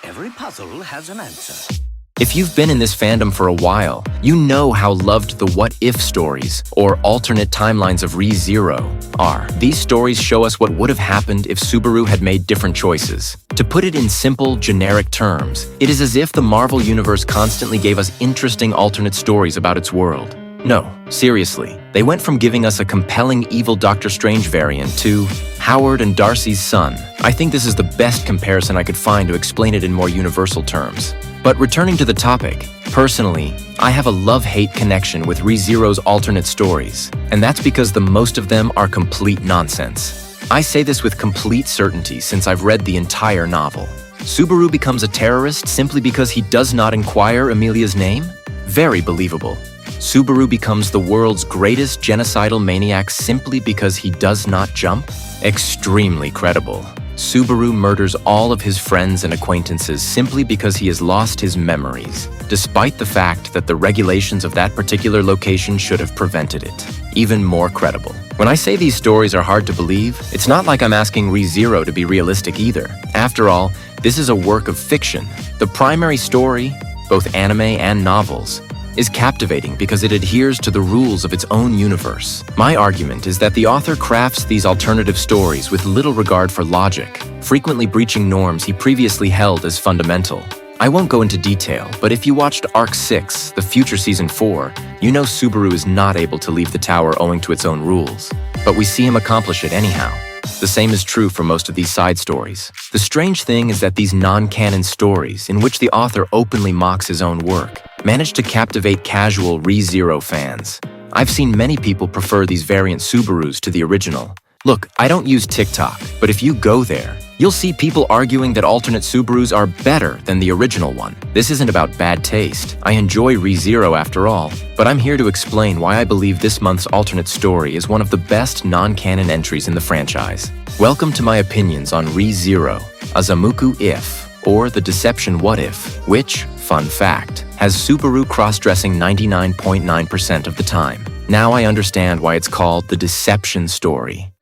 Every puzzle has an answer. If you've been in this fandom for a while, you know how loved the what-if stories, or alternate timelines of Re:Zero, are. These stories show us what would have happened if Subaru had made different choices. To put it in simple, generic terms, it is as if the Marvel Universe constantly gave us interesting alternate stories about its world. No, seriously, they went from giving us a compelling evil Doctor Strange variant to Howard and Darcy's son. I think this is the best comparison I could find to explain it in more universal terms. But returning to the topic, personally, I have a love-hate connection with Re:Zero's alternate stories, and that's because the most of them are complete nonsense. I say this with complete certainty since I've read the entire novel. Subaru becomes a terrorist simply because he does not inquire Emilia's name? Very believable. Subaru becomes the world's greatest genocidal maniac simply because he does not jump? Extremely credible. Subaru murders all of his friends and acquaintances simply because he has lost his memories, despite the fact that the regulations of that particular location should have prevented it. Even more credible. When I say these stories are hard to believe, it's not like I'm asking Re:Zero to be realistic either. After all, this is a work of fiction. The primary story, both anime and novels, is captivating because it adheres to the rules of its own universe. My argument is that the author crafts these alternative stories with little regard for logic, frequently breaching norms he previously held as fundamental. I won't go into detail, but if you watched Arc 6, the future Season 4, you know Subaru is not able to leave the tower owing to its own rules. But we see him accomplish it anyhow. The same is true for most of these side stories. The strange thing is that these non-canon stories, in which the author openly mocks his own work, manage to captivate casual Re:Zero fans. I've seen many people prefer these variant Subarus to the original. Look, I don't use TikTok, but if you go there, you'll see people arguing that alternate Subarus are better than the original one. This isn't about bad taste. I enjoy Re:Zero after all, but I'm here to explain why I believe this month's alternate story is one of the best non-canon entries in the franchise. Welcome to my opinions on Re:Zero, Azamuku If, or The Deception What If, which, fun fact, has Subaru cross-dressing 99.9% of the time. Now I understand why it's called the Deception Story.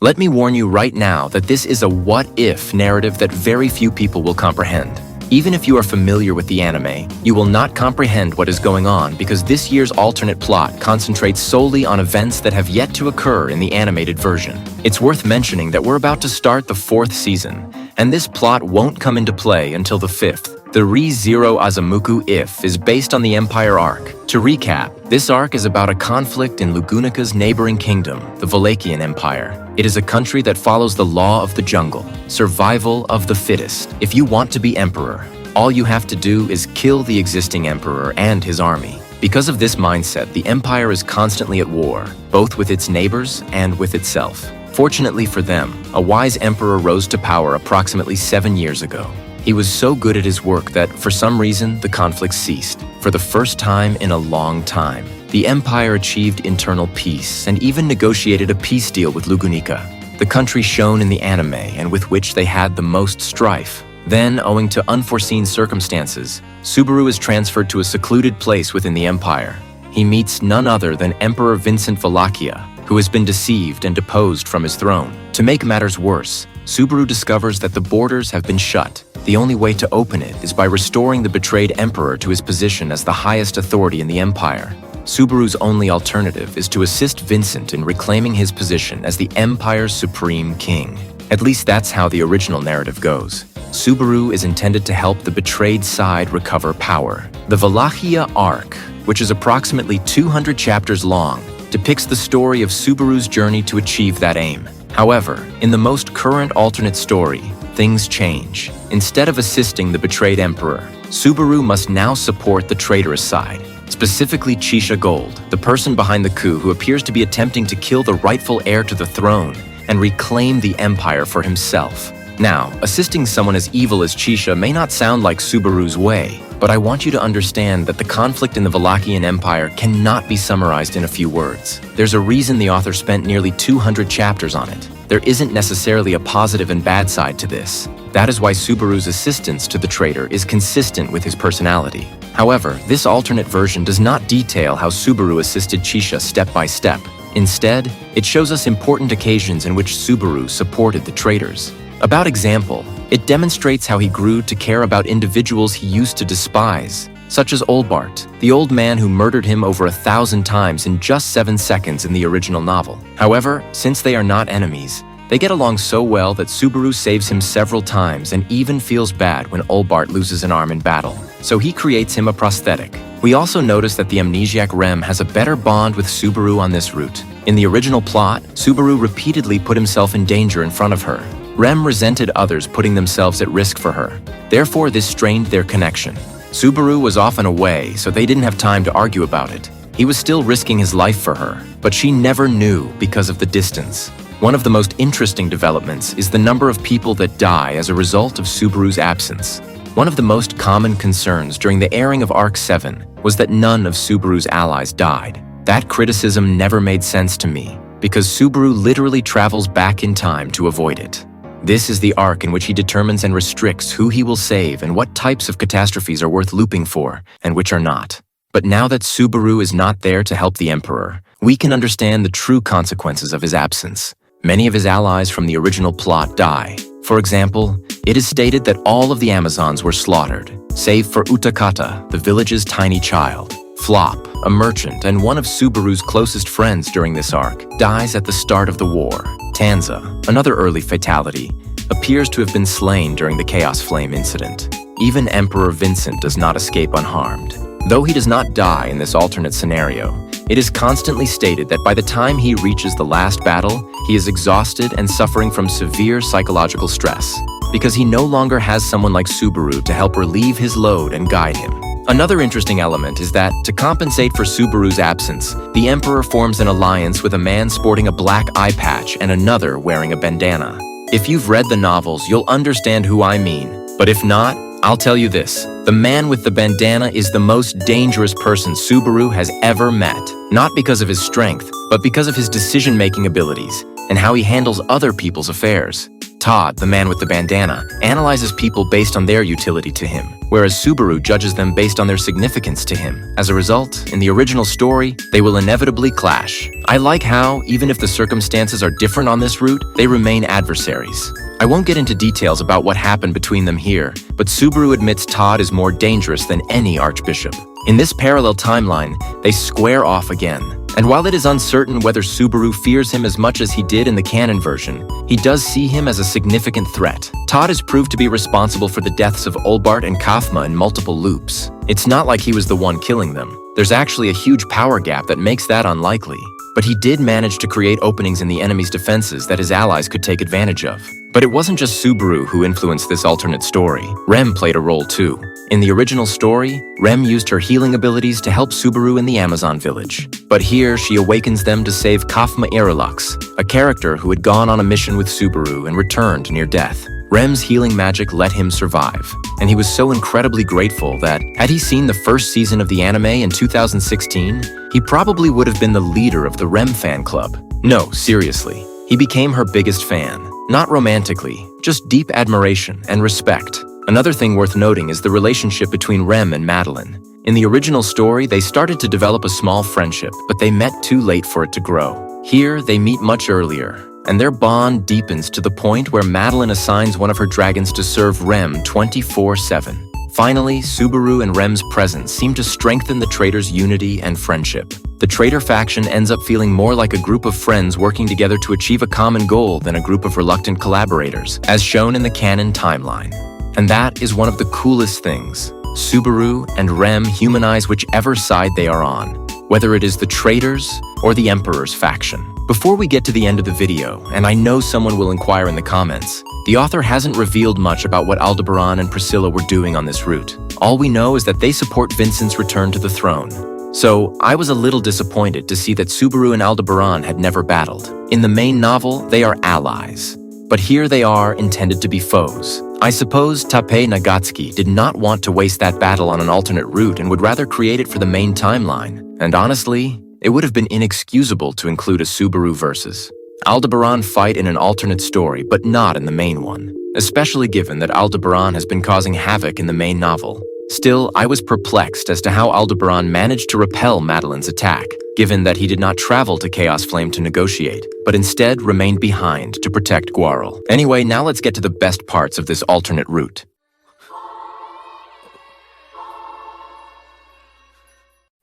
Let me warn you right now that this is a what-if narrative that very few people will comprehend. Even if you are familiar with the anime, you will not comprehend what is going on because this year's alternate plot concentrates solely on events that have yet to occur in the animated version. It's worth mentioning that we're about to start the 4th season, and this plot won't come into play until the 5th. The Re:Zero Azamuku If is based on the Empire arc. To recap, this arc is about a conflict in Lugunica's neighboring kingdom, the Valachian Empire. It is a country that follows the law of the jungle, survival of the fittest. If you want to be emperor, all you have to do is kill the existing emperor and his army. Because of this mindset, the empire is constantly at war, both with its neighbors and with itself. Fortunately for them, a wise emperor rose to power approximately 7 years ago. He was so good at his work that, for some reason, the conflict ceased. For the first time in a long time, the empire achieved internal peace and even negotiated a peace deal with Lugunica, the country shown in the anime and with which they had the most strife. Then, owing to unforeseen circumstances, Subaru is transferred to a secluded place within the empire. He meets none other than Emperor Vincent Valachia, who has been deceived and deposed from his throne. To make matters worse, Subaru discovers that the borders have been shut. The only way to open it is by restoring the betrayed emperor to his position as the highest authority in the empire. Subaru's only alternative is to assist Vincent in reclaiming his position as the empire's supreme king. At least that's how the original narrative goes. Subaru is intended to help the betrayed side recover power. The Valachia arc, which is approximately 200 chapters long, depicts the story of Subaru's journey to achieve that aim. However, in the most current alternate story, things change. Instead of assisting the betrayed emperor, Subaru must now support the traitorous side, specifically Chisha Gold, the person behind the coup who appears to be attempting to kill the rightful heir to the throne and reclaim the empire for himself. Now, assisting someone as evil as Chisha may not sound like Subaru's way, but I want you to understand that the conflict in the Valachian Empire cannot be summarized in a few words. There's a reason the author spent nearly 200 chapters on it. There isn't necessarily a positive and bad side to this. That is why Subaru's assistance to the traitor is consistent with his personality. However, this alternate version does not detail how Subaru assisted Chisha step by step. Instead, it shows us important occasions in which Subaru supported the traitors. About example, it demonstrates how he grew to care about individuals he used to despise, such as Olbart, the old man who murdered him over 1,000 times in just 7 seconds in the original novel. However, since they are not enemies, they get along so well that Subaru saves him several times and even feels bad when Olbart loses an arm in battle, so he creates him a prosthetic. We also notice that the amnesiac Rem has a better bond with Subaru on this route. In the original plot, Subaru repeatedly put himself in danger in front of her. Rem resented others putting themselves at risk for her. Therefore, this strained their connection. Subaru was often away, so they didn't have time to argue about it. He was still risking his life for her, but she never knew because of the distance. One of the most interesting developments is the number of people that die as a result of Subaru's absence. One of the most common concerns during the airing of Arc 7 was that none of Subaru's allies died. That criticism never made sense to me, because Subaru literally travels back in time to avoid it. This is the arc in which he determines and restricts who he will save and what types of catastrophes are worth looping for, and which are not. But now that Subaru is not there to help the Emperor, we can understand the true consequences of his absence. Many of his allies from the original plot die. For example, it is stated that all of the Amazons were slaughtered, save for Utakata, the village's tiny child. Flop, a merchant and one of Subaru's closest friends during this arc, dies at the start of the war. Tanza, another early fatality, appears to have been slain during the Chaos Flame incident. Even Emperor Vincent does not escape unharmed. Though he does not die in this alternate scenario, it is constantly stated that by the time he reaches the last battle, he is exhausted and suffering from severe psychological stress, because he no longer has someone like Subaru to help relieve his load and guide him. Another interesting element is that, to compensate for Subaru's absence, the Emperor forms an alliance with a man sporting a black eye patch and another wearing a bandana. If you've read the novels, you'll understand who I mean, but if not, I'll tell you this. The man with the bandana is the most dangerous person Subaru has ever met. Not because of his strength, but because of his decision-making abilities and how he handles other people's affairs. Todd, the man with the bandana, analyzes people based on their utility to him, whereas Subaru judges them based on their significance to him. As a result, in the original story, they will inevitably clash. I like how, even if the circumstances are different on this route, they remain adversaries. I won't get into details about what happened between them here, but Subaru admits Todd is more dangerous than any archbishop. In this parallel timeline, they square off again. And while it is uncertain whether Subaru fears him as much as he did in the canon version, he does see him as a significant threat. Todd is proved to be responsible for the deaths of Olbart and Kathma in multiple loops. It's not like he was the one killing them. There's actually a huge power gap that makes that unlikely. But he did manage to create openings in the enemy's defenses that his allies could take advantage of. But it wasn't just Subaru who influenced this alternate story. Rem played a role too. In the original story, Rem used her healing abilities to help Subaru in the Amazon village. But here, she awakens them to save Kathma Irelux, a character who had gone on a mission with Subaru and returned near death. Rem's healing magic let him survive, and he was so incredibly grateful that, had he seen the first season of the anime in 2016, he probably would have been the leader of the Rem fan club. No, seriously, he became her biggest fan. Not romantically, just deep admiration and respect. Another thing worth noting is the relationship between Rem and Madeline. In the original story, they started to develop a small friendship, but they met too late for it to grow. Here, they meet much earlier, and their bond deepens to the point where Madeline assigns one of her dragons to serve Rem 24/7. Finally, Subaru and Rem's presence seem to strengthen the traitors' unity and friendship. The traitor faction ends up feeling more like a group of friends working together to achieve a common goal than a group of reluctant collaborators, as shown in the canon timeline. And that is one of the coolest things. Subaru and Rem humanize whichever side they are on, whether it is the traitors or the Emperor's faction. Before we get to the end of the video, and I know someone will inquire in the comments, the author hasn't revealed much about what Aldebaran and Priscilla were doing on this route. All we know is that they support Vincent's return to the throne. So, I was a little disappointed to see that Subaru and Aldebaran had never battled. In the main novel, they are allies. But here they are intended to be foes. I suppose Tappei Nagatsuki did not want to waste that battle on an alternate route and would rather create it for the main timeline. And honestly, it would have been inexcusable to include a Subaru versus Aldebaran fight in an alternate story, but not in the main one, especially given that Aldebaran has been causing havoc in the main novel. Still, I was perplexed as to how Aldebaran managed to repel Madeline's attack, given that he did not travel to Chaos Flame to negotiate, but instead remained behind to protect Guarl. Anyway, now let's get to the best parts of this alternate route.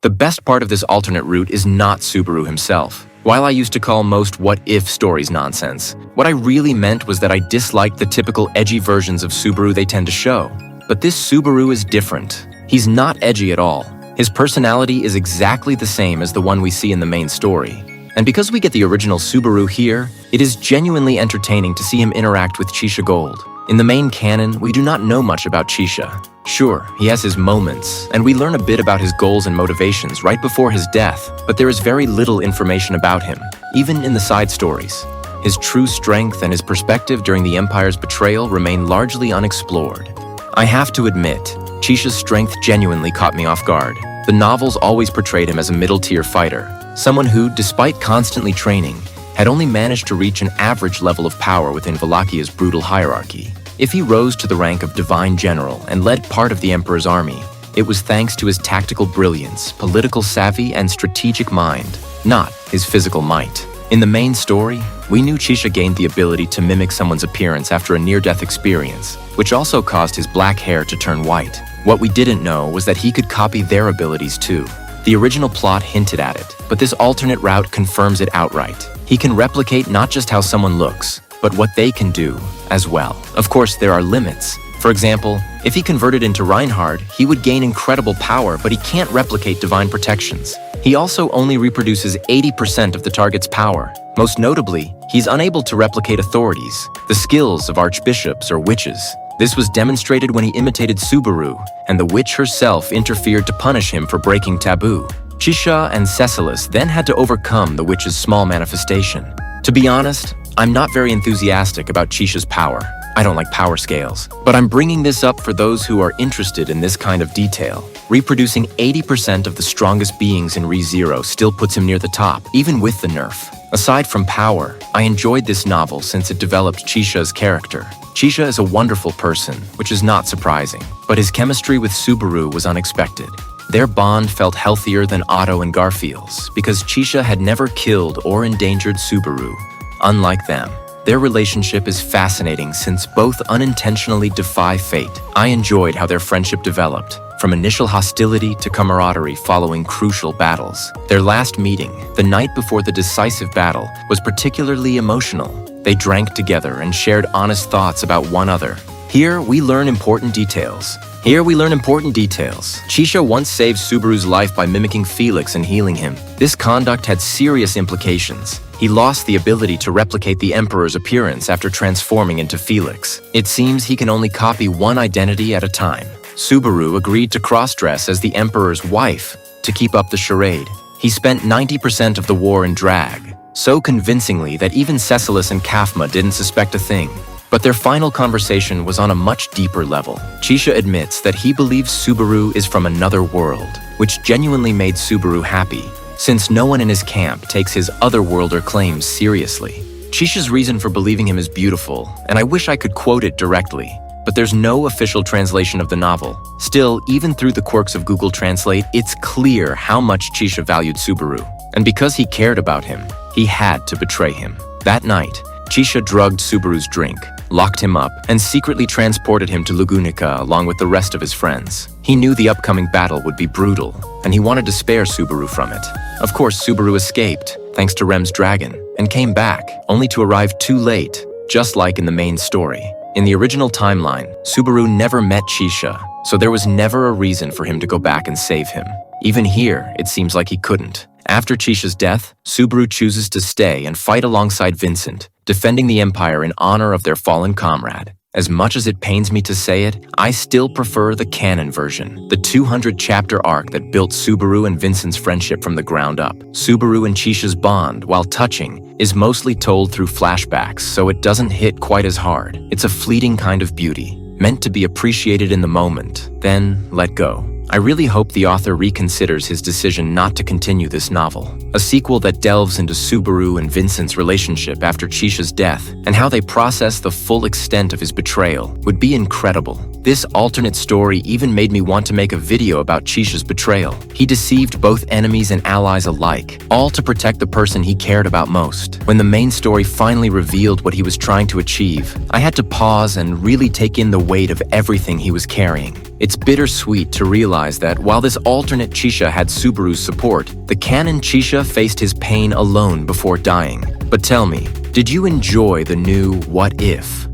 The best part of this alternate route is not Subaru himself. While I used to call most what-if stories nonsense, what I really meant was that I disliked the typical edgy versions of Subaru they tend to show. But this Subaru is different. He's not edgy at all. His personality is exactly the same as the one we see in the main story. And because we get the original Subaru here, it is genuinely entertaining to see him interact with Chisha Gold. In the main canon, we do not know much about Chisha. Sure, he has his moments, and we learn a bit about his goals and motivations right before his death, but there is very little information about him, even in the side stories. His true strength and his perspective during the Empire's betrayal remain largely unexplored. I have to admit, Chisha's strength genuinely caught me off guard. The novels always portrayed him as a middle-tier fighter, someone who, despite constantly training, had only managed to reach an average level of power within Wallachhia's brutal hierarchy. If he rose to the rank of Divine General and led part of the Emperor's army, it was thanks to his tactical brilliance, political savvy, and strategic mind, not his physical might. In the main story, we knew Chisha gained the ability to mimic someone's appearance after a near-death experience, which also caused his black hair to turn white. What we didn't know was that he could copy their abilities too. The original plot hinted at it, but this alternate route confirms it outright. He can replicate not just how someone looks, but what they can do as well. Of course, there are limits. For example, if he converted into Reinhard, he would gain incredible power, but he can't replicate divine protections. He also only reproduces 80% of the target's power. Most notably, he's unable to replicate authorities, the skills of archbishops or witches. This was demonstrated when he imitated Subaru, and the witch herself interfered to punish him for breaking taboo. Chisha and Cecilis then had to overcome the witch's small manifestation. To be honest, I'm not very enthusiastic about Chisha's power. I don't like power scales. But I'm bringing this up for those who are interested in this kind of detail. Reproducing 80% of the strongest beings in ReZero still puts him near the top, even with the nerf. Aside from power, I enjoyed this novel since it developed Chisha's character. Chisha is a wonderful person, which is not surprising, but his chemistry with Subaru was unexpected. Their bond felt healthier than Otto and Garfield's because Chisha had never killed or endangered Subaru. Unlike them, their relationship is fascinating since both unintentionally defy fate. I enjoyed how their friendship developed, from initial hostility to camaraderie following crucial battles. Their last meeting, the night before the decisive battle, was particularly emotional. They drank together and shared honest thoughts about one another. Here, we learn important details. Chisha once saved Subaru's life by mimicking Felix and healing him. This conduct had serious implications. He lost the ability to replicate the Emperor's appearance after transforming into Felix. It seems he can only copy one identity at a time. Subaru agreed to cross-dress as the Emperor's wife to keep up the charade. He spent 90% of the war in drag, so convincingly that even Cecilis and Kafma didn't suspect a thing. But their final conversation was on a much deeper level. Chisha admits that he believes Subaru is from another world, which genuinely made Subaru happy, since no one in his camp takes his otherworlder claims seriously. Chisha's reason for believing him is beautiful, and I wish I could quote it directly, but there's no official translation of the novel. Still, even through the quirks of Google Translate, it's clear how much Chisha valued Subaru. And because he cared about him, he had to betray him. That night, Chisha drugged Subaru's drink, locked him up, and secretly transported him to Lugunica along with the rest of his friends. He knew the upcoming battle would be brutal, and he wanted to spare Subaru from it. Of course, Subaru escaped, thanks to Rem's dragon, and came back, only to arrive too late, just like in the main story. In the original timeline, Subaru never met Chisha, so there was never a reason for him to go back and save him. Even here, it seems like he couldn't. After Chisha's death, Subaru chooses to stay and fight alongside Vincent, defending the Empire in honor of their fallen comrade. As much as it pains me to say it, I still prefer the canon version, the 200-chapter arc that built Subaru and Vincent's friendship from the ground up. Subaru and Chisha's bond, while touching, is mostly told through flashbacks, so it doesn't hit quite as hard. It's a fleeting kind of beauty, meant to be appreciated in the moment, then let go. I really hope the author reconsiders his decision not to continue this novel. A sequel that delves into Subaru and Vincent's relationship after Chisha's death and how they process the full extent of his betrayal would be incredible. This alternate story even made me want to make a video about Chisha's betrayal. He deceived both enemies and allies alike, all to protect the person he cared about most. When the main story finally revealed what he was trying to achieve, I had to pause and really take in the weight of everything he was carrying. It's bittersweet to realize that while this alternate Chisha had Subaru's support, the canon Chisha faced his pain alone before dying. But tell me, did you enjoy the new What If?